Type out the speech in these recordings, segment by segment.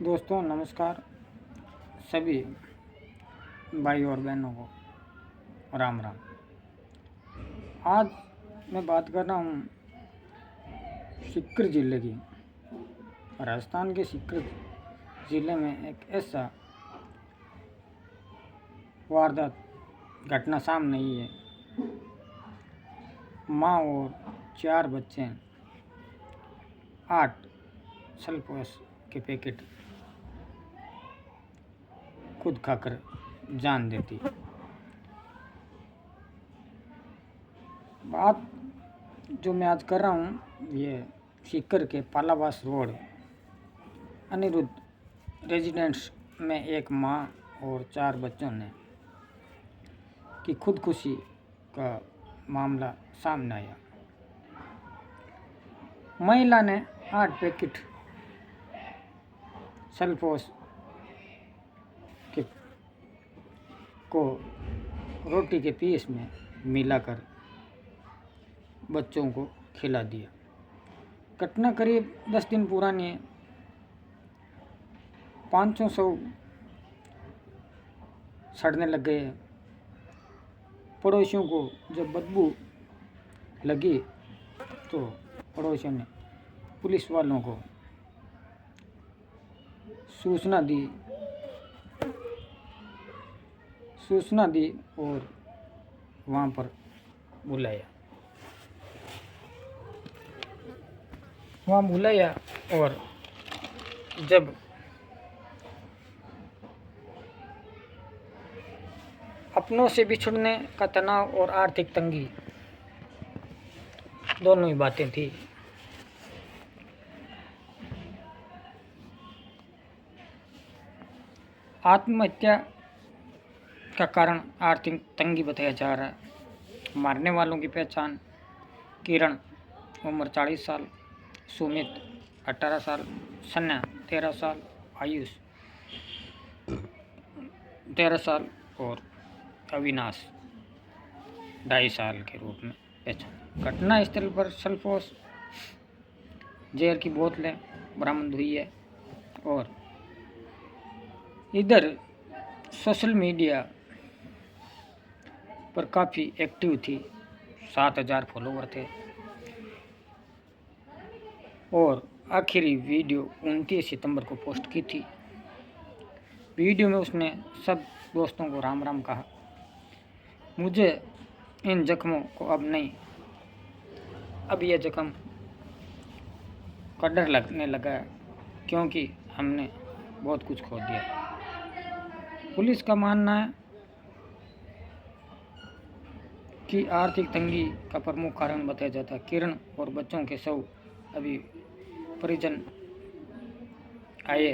दोस्तों नमस्कार। सभी भाई और बहनों को राम राम। आज मैं बात कर रहा हूँ सीकर ज़िले की। राजस्थान के सीकर ज़िले में एक ऐसा वारदात घटना सामने आई है। माँ और 4 बच्चे 8 सल्फोस के पैकेट खुद खाकर जान देती। बात जो मैं आज कर रहा हूँ ये सीकर के पालावास रोड अनिरुद्ध रेजिडेंस में एक माँ और 4 बच्चों ने की खुदकुशी का मामला सामने आया। महिला ने 8 पैकेट सल्फोस को रोटी के पीस में मिलाकर बच्चों को खिला दिया। घटना करीब 10 दिन पुरानी है। 500 सड़ने लग गए। पड़ोसियों को जब बदबू लगी तो पड़ोसियों ने पुलिस वालों को सूचना दी और वहाँ पर बुलाया और जब अपनों से बिछड़ने का तनाव और आर्थिक तंगी दोनों ही बातें थी। आत्महत्या का कारण आर्थिक तंगी बताया जा रहा है। मारने वालों की पहचान किरण उम्र 40 साल, सुमित 18 साल, सन्या 13 साल, आयुष 13 साल और अविनाश 2.5 साल के रूप में पहचान। घटना स्थल पर सल्फोस जहर की बोतलें बरामद हुई है और इधर सोशल मीडिया पर काफ़ी एक्टिव थी। 7,000 फॉलोवर थे और आखिरी वीडियो 29 सितंबर को पोस्ट की थी। वीडियो में उसने सब दोस्तों को राम राम कहा। मुझे इन जख्मों को अब नहीं, अब यह जख्म का डर लगने लगा क्योंकि हमने बहुत कुछ खो दिया। पुलिस का मानना है कि आर्थिक तंगी का प्रमुख कारण बताया जाता है। किरण और बच्चों के शव अभी परिजन आए।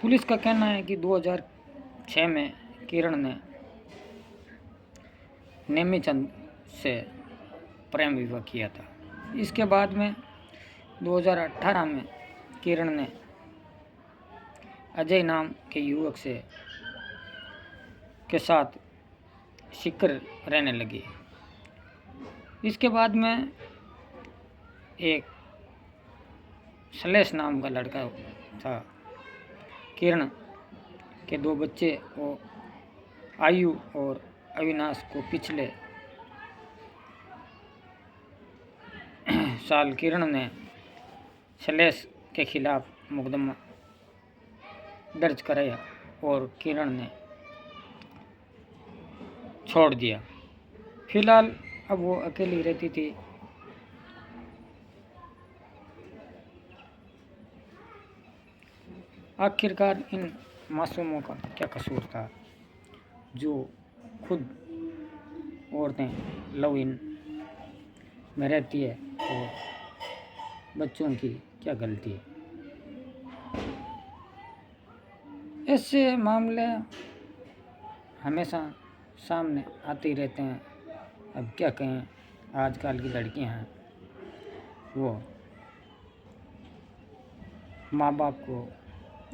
पुलिस का कहना है कि 2006 में किरण ने नेमीचंद से प्रेम विवाह किया था। इसके बाद में 2018 में किरण ने अजय नाम के युवक के साथ सीकर रहने लगी। इसके बाद में एक सलेश नाम का लड़का था। किरण के 2 बच्चे वो आयु और अविनाश को पिछले साल किरण ने सलेश के खिलाफ मुकदमा दर्ज कराया और किरण ने छोड़ दिया। फिलहाल अब वो अकेली रहती थी। आखिरकार इन मासूमों का क्या कसूर था जो खुद औरतें लव इन में रहती है और बच्चों की क्या गलती है। ऐसे मामले हमेशा सामने आते ही रहते हैं। अब क्या कहें, आजकल की लड़कियां हैं वो माँ बाप को,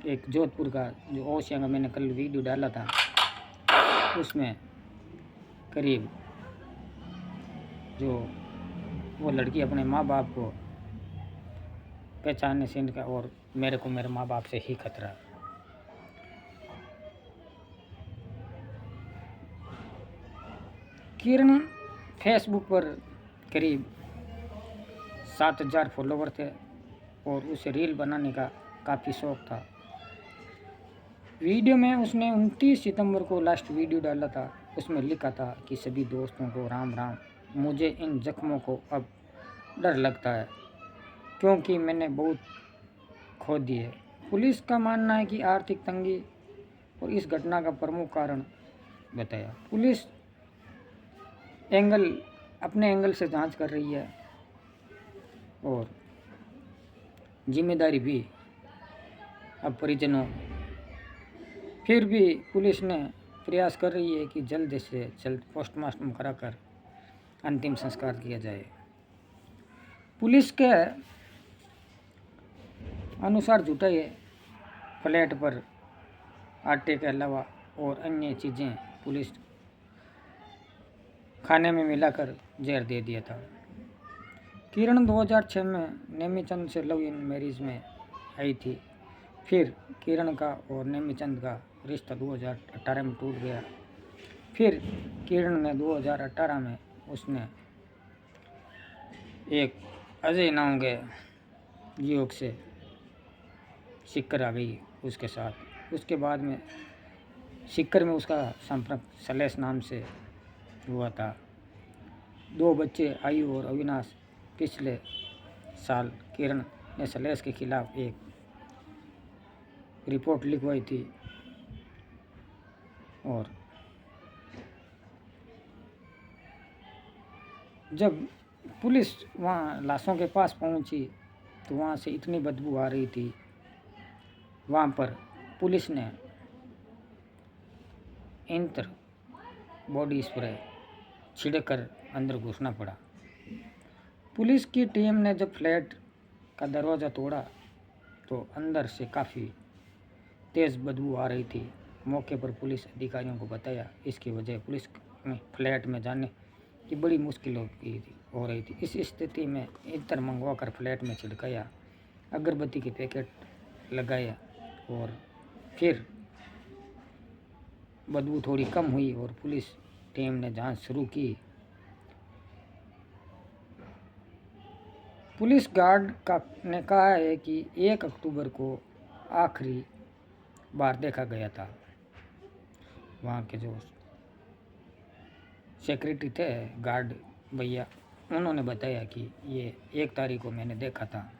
एक जोधपुर का जो ओसिया का मैंने कल वीडियो डाला था उसमें करीब जो वो लड़की अपने माँ बाप को पहचानने से इनका और मेरे को मेरे माँ बाप से ही खतरा है। किरण फेसबुक पर करीब 7,000 फॉलोवर थे और उसे रील बनाने का काफ़ी शौक था। वीडियो में उसने 29 सितंबर को लास्ट वीडियो डाला था। उसमें लिखा था कि सभी दोस्तों को राम राम, मुझे इन जख्मों को अब डर लगता है क्योंकि मैंने बहुत खो दिए। पुलिस का मानना है कि आर्थिक तंगी और इस घटना का प्रमुख कारण बताया। पुलिस अपने एंगल से जांच कर रही है और जिम्मेदारी भी अब परिजनों। फिर भी पुलिस ने प्रयास कर रही है कि जल्द से जल्द पोस्टमार्टम कराकर अंतिम संस्कार किया जाए। पुलिस के अनुसार जुटाए फ्लैट पर आटे के अलावा और अन्य चीज़ें पुलिस खाने में मिलाकर जहर दे दिया था। किरण 2006 में नेमीचंद से लव इन मैरिज में आई थी। फिर किरण का और नेमीचंद का रिश्ता 2018 में टूट गया। फिर किरण ने 2018 में उसने एक अजय नाम के युवक से सिक्कर आ गई उसके साथ। उसके बाद में सिक्कर में उसका संपर्क सलेश नाम से हुआ था। 2 बच्चे आयु और अविनाश। पिछले साल किरण ने सलेश के खिलाफ एक रिपोर्ट लिखवाई थी और जब पुलिस वहाँ लाशों के पास पहुँची तो वहाँ से इतनी बदबू आ रही थी। वहाँ पर पुलिस ने इंटर बॉडी स्प्रे छिड़कर अंदर घुसना पड़ा। पुलिस की टीम ने जब फ्लैट का दरवाज़ा तोड़ा तो अंदर से काफ़ी तेज़ बदबू आ रही थी। मौके पर पुलिस अधिकारियों को बताया। इसकी वजह पुलिस में फ्लैट में जाने की बड़ी मुश्किल हो रही थी। इस स्थिति में इत्र मंगवा कर फ्लैट में छिड़काया, अगरबत्ती के पैकेट लगाया और फिर बदबू थोड़ी कम हुई और पुलिस टीम ने जांच शुरू की। पुलिस गार्ड ने कहा है कि 1 अक्टूबर को आखिरी बार देखा गया था। वहाँ के जो सिक्योरिटी थे गार्ड भैया, उन्होंने बताया कि ये 1 तारीख को मैंने देखा था,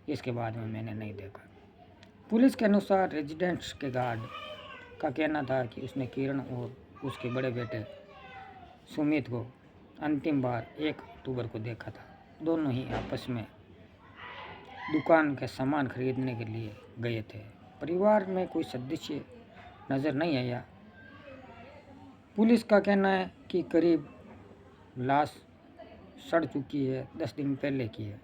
इसके बाद में मैंने नहीं देखा। पुलिस के अनुसार रेजिडेंट्स के गार्ड का कहना था कि उसने किरण और उसके बड़े बेटे सुमित को अंतिम बार 1 अक्टूबर को देखा था। दोनों ही आपस में दुकान के सामान खरीदने के लिए गए थे। परिवार में कोई सदस्य नज़र नहीं आया। पुलिस का कहना है कि करीब लाश सड़ चुकी है, 10 दिन पहले की है।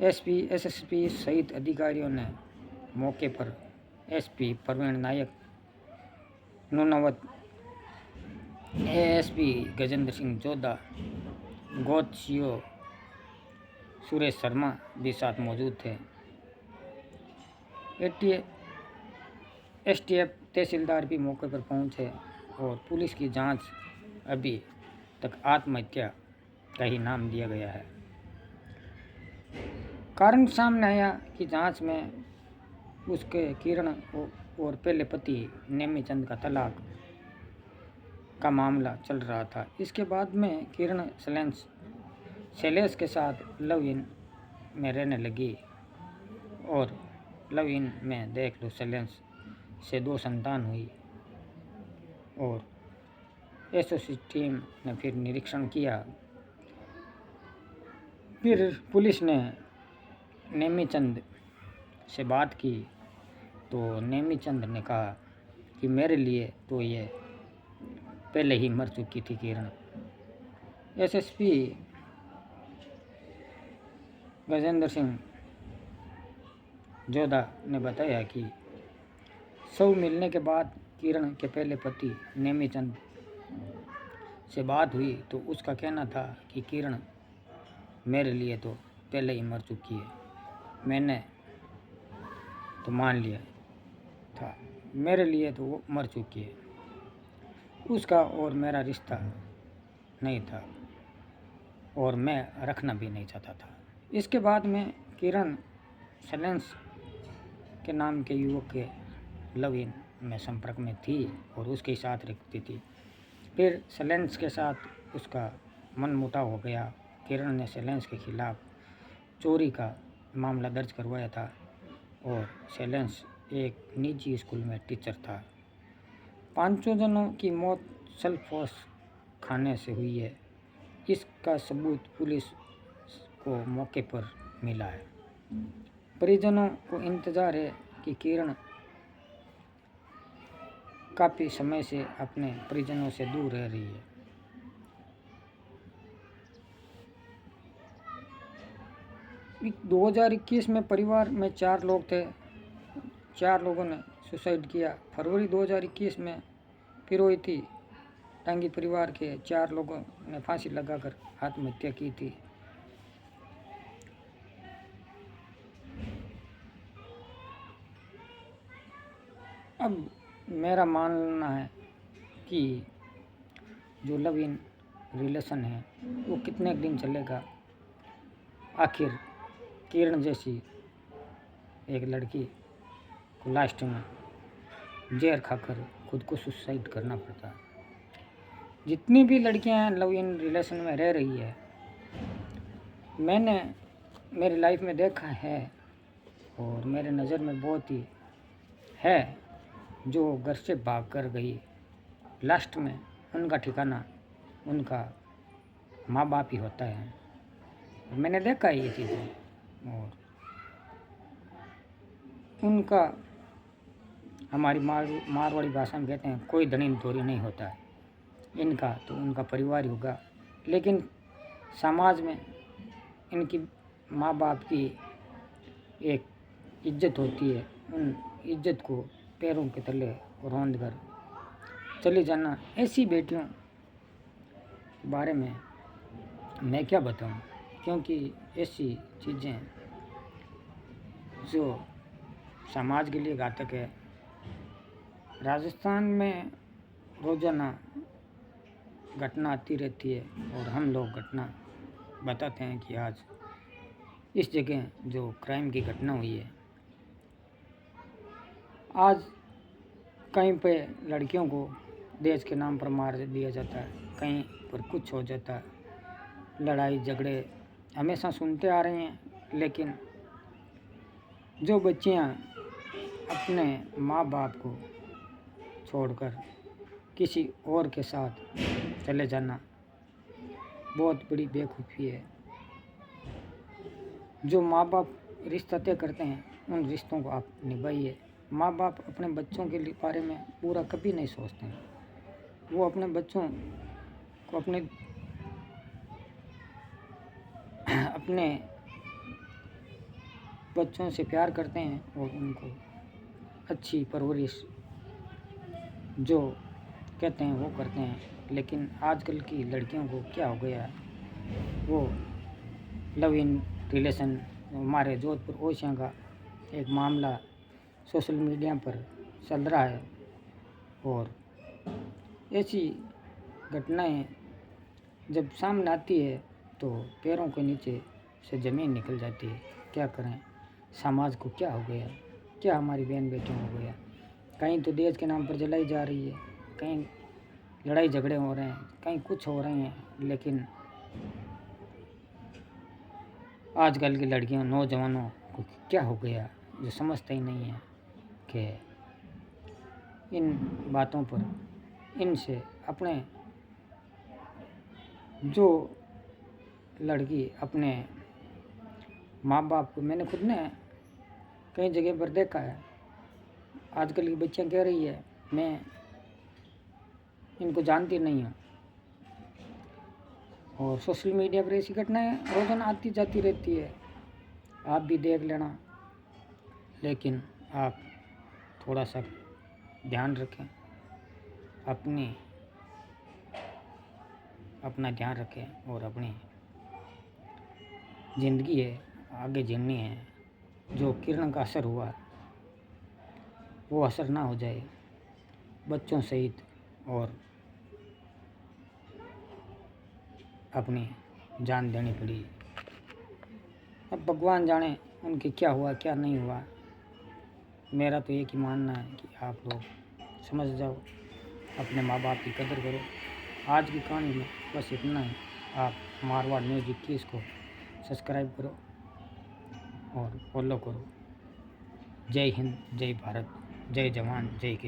एसएसपी सहित अधिकारियों ने मौके पर एसपी प्रवीण नायक, नूनावत एएसपी गजेंद्र सिंह जोधा, गोद सीओ सुरेश शर्मा भी साथ मौजूद थे। एसटीएफ तहसीलदार भी मौके पर पहुंचे और पुलिस की जांच अभी तक आत्महत्या का ही नाम दिया गया है। कारण सामने आया कि जांच में उसके किरण और पहले पति नेमीचंद का तलाक का मामला चल रहा था। इसके बाद में किरण शैलेश के साथ लव इन में रहने लगी और लव इन में देख लो शैलेश से 2 संतान हुई और एसओसी टीम ने फिर निरीक्षण किया। फिर पुलिस ने नेमीचंद से बात की तो नेमीचंद ने कहा कि मेरे लिए तो ये पहले ही मर चुकी थी किरण। एसएसपी गजेंद्र सिंह जोधा ने बताया कि शव मिलने के बाद किरण के पहले पति नेमीचंद से बात हुई तो उसका कहना था कि किरण मेरे लिए तो पहले ही मर चुकी है। मैंने तो मान लिया था, मेरे लिए तो वो मर चुकी है। उसका और मेरा रिश्ता नहीं था और मैं रखना भी नहीं चाहता था। इसके बाद में किरण सैलेंस के नाम के युवक के लव इन में संपर्क में थी और उसके साथ रखती थी। फिर सैलेंस के साथ उसका मन मुटाव हो गया। किरण ने सैलेंस के खिलाफ चोरी का मामला दर्ज करवाया था और सैलेंस एक निजी स्कूल में टीचर था। 5 जनों की मौत सल्फोस खाने से हुई है। इसका सबूत पुलिस को मौके पर मिला है। परिजनों को इंतजार है कि किरण काफ़ी समय से अपने परिजनों से दूर रह रही है। इ 2021 में परिवार में 4 लोग थे। 4 लोगों ने सुसाइड किया। फरवरी 2021 में पिरोती टांगी परिवार के 4 लोगों ने फांसी लगाकर आत्महत्या की थी। अब मेरा मानना है कि जो लव इन रिलेशन है वो कितने दिन चलेगा। आखिर किरण जैसी एक लड़की को लास्ट में जहर खाकर खुद को सुसाइड करना पड़ता है। जितनी भी लड़कियां लव इन रिलेशन में रह रही है, मैंने मेरी लाइफ में देखा है और मेरे नज़र में बहुत ही है जो घर से भाग कर गई। लास्ट में उनका ठिकाना उनका माँ बाप ही होता है। मैंने देखा है ये चीज़ें और उनका हमारी मारवाड़ी भाषा में कहते हैं कोई धनी थोड़ी नहीं होता है। इनका तो उनका परिवार ही होगा, लेकिन समाज में इनकी माँ बाप की एक इज्जत होती है। उन इज्जत को पैरों के तले रौंद कर चले जाना। ऐसी बेटियों के बारे में मैं क्या बताऊं, क्योंकि ऐसी चीज़ें जो समाज के लिए घातक है। राजस्थान में रोज़ाना घटना आती रहती है और हम लोग घटना बताते हैं कि आज इस जगह जो क्राइम की घटना हुई है। आज कहीं पे लड़कियों को देश के नाम पर मार दिया जाता है, कहीं पर कुछ हो जाता है। लड़ाई झगड़े हमेशा सुनते आ रहे हैं, लेकिन जो बच्चियां अपने माँ बाप को छोड़कर किसी और के साथ चले जाना बहुत बड़ी बेवकूफ़ी है। जो माँ बाप रिश्ता तय करते हैं उन रिश्तों को आप निभाइए। माँ बाप अपने बच्चों के बारे में पूरा कभी नहीं सोचते हैं। वो अपने बच्चों को अपने बच्चों से प्यार करते हैं और उनको अच्छी परवरिश जो कहते हैं वो करते हैं। लेकिन आजकल की लड़कियों को क्या हो गया है, वो लव इन रिलेशन। हमारे जोधपुर ओसियां का एक मामला सोशल मीडिया पर चल रहा है और ऐसी घटनाएं जब सामने आती है तो पैरों के नीचे से ज़मीन निकल जाती है। क्या करें, समाज को क्या हो गया, क्या हमारी बहन बेटियों हो गया। कहीं तो देश के नाम पर जलाई जा रही है, कहीं लड़ाई झगड़े हो रहे हैं, कहीं कुछ हो रहे हैं। लेकिन आजकल की लड़कियों नौजवानों को क्या हो गया जो समझते ही नहीं है कि इन बातों पर इनसे अपने जो लड़की अपने माँ बाप को, मैंने खुद ने कई जगह पर देखा है। आजकल की बच्चियाँ कह रही है मैं इनको जानती नहीं हूँ और सोशल मीडिया पर ऐसी घटनाएं रोज़ाना आती जाती रहती है। आप भी देख लेना, लेकिन आप थोड़ा सा ध्यान रखें, अपना ध्यान रखें और अपनी ज़िंदगी है, आगे जीनी है। जो किरण का असर हुआ वो असर ना हो जाए बच्चों सहित, और अपनी जान देनी पड़ी। अब भगवान जाने उनके क्या हुआ क्या नहीं हुआ। मेरा तो एक ही मानना है कि आप लोग समझ जाओ, अपने माँ बाप की कदर करो। आज की कहानी में बस इतना ही। आप मारवाड़ न्यूज़ 21 को सब्सक्राइब करो और फॉलो करो। जय हिंद, जय भारत, जय जवान, जय किसान।